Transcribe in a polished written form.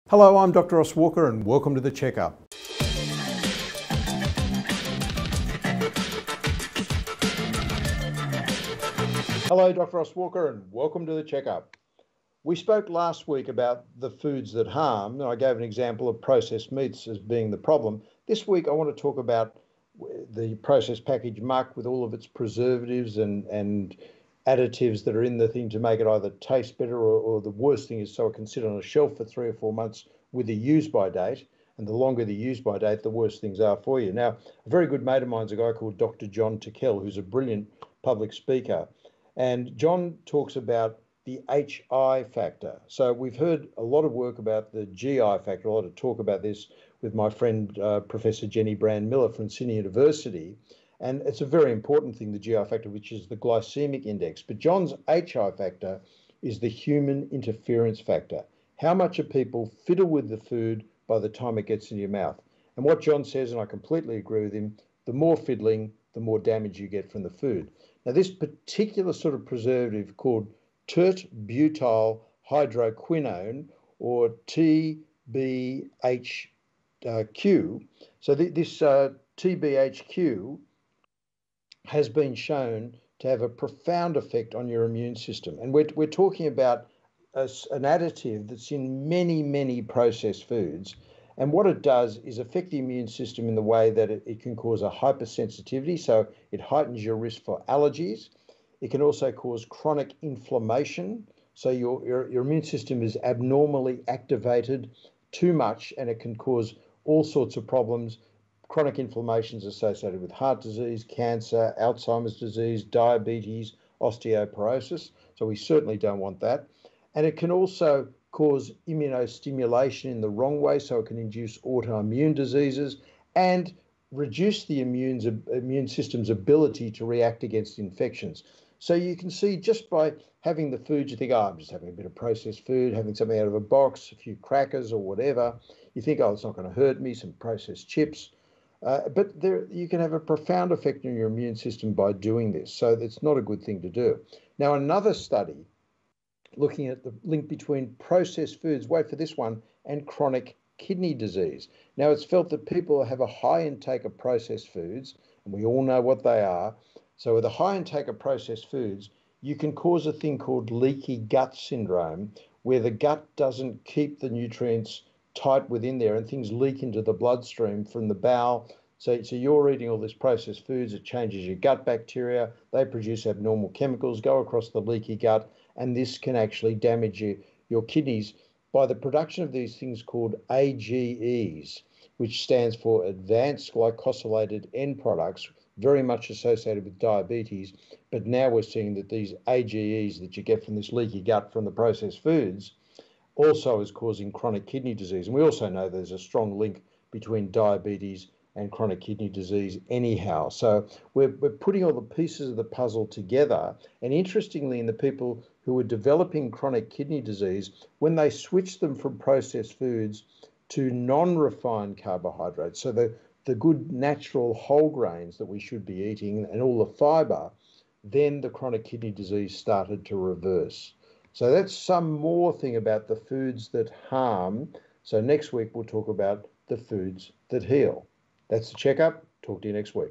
Hello, I'm Dr. Ross Walker and welcome to The Checkup. Hello, Dr. Ross Walker and welcome to The Checkup. We spoke last week about the foods that harm, and I gave an example of processed meats as being the problem. This week I want to talk about the processed packaged muck with all of its preservatives and additives that are in the thing to make it either taste better or the worst thing is so it can sit on a shelf for 3 or 4 months with a use-by date. And the longer the use-by date, the worse things are for you. Now, a very good mate of mine is a guy called Dr. John Tickell, who's a brilliant public speaker. And John talks about the HI factor. So we've heard a lot of work about the GI factor, a lot of talk about this with my friend, Professor Jenny Brand-Miller from Sydney University. And it's a very important thing, the GI factor, which is the glycemic index. But John's HI factor is the human interference factor. How much are people fiddle with the food by the time it gets into your mouth? And what John says, and I completely agree with him, the more fiddling, the more damage you get from the food. Now, this particular sort of preservative called tert-butyl hydroquinone, or TBHQ, so this TBHQ has been shown to have a profound effect on your immune system. And we're talking about an additive that's in many, many processed foods. And what it does is affect the immune system in the way that it can cause a hypersensitivity, so it heightens your risk for allergies. It can also cause chronic inflammation, so your immune system is abnormally activated too much, and it can cause all sorts of problems. Chronic inflammation is associated with heart disease, cancer, Alzheimer's disease, diabetes, osteoporosis, so we certainly don't want that. And it can also cause immunostimulation in the wrong way, so it can induce autoimmune diseases and reduce the immune system's ability to react against infections. So you can see just by having the food, you think, oh, I'm just having a bit of processed food, having something out of a box, a few crackers or whatever. You think, oh, it's not going to hurt me, some processed chips. But you can have a profound effect on your immune system by doing this. So it's not a good thing to do. Now, another study looking at the link between processed foods, wait for this one, and chronic kidney disease. Now, it's felt that people have a high intake of processed foods, and we all know what they are. So with a high intake of processed foods, you can cause a thing called leaky gut syndrome, where the gut doesn't keep the nutrients tight within there and things leak into the bloodstream from the bowel. So you're eating all this processed foods, it changes your gut bacteria, they produce abnormal chemicals, go across the leaky gut, and this can actually damage your kidneys by the production of these things called AGEs, which stands for advanced glycosylated end products, very much associated with diabetes. But now we're seeing that these AGEs that you get from this leaky gut from the processed foods also is causing chronic kidney disease. And we also know there's a strong link between diabetes and chronic kidney disease anyhow. So we're putting all the pieces of the puzzle together. And interestingly, in the people who were developing chronic kidney disease, when they switched them from processed foods to non-refined carbohydrates, so the good natural whole grains that we should be eating and all the fiber, then the chronic kidney disease started to reverse. So that's some more thing about the foods that harm. So next week we'll talk about the foods that heal. That's The Checkup. Talk to you next week.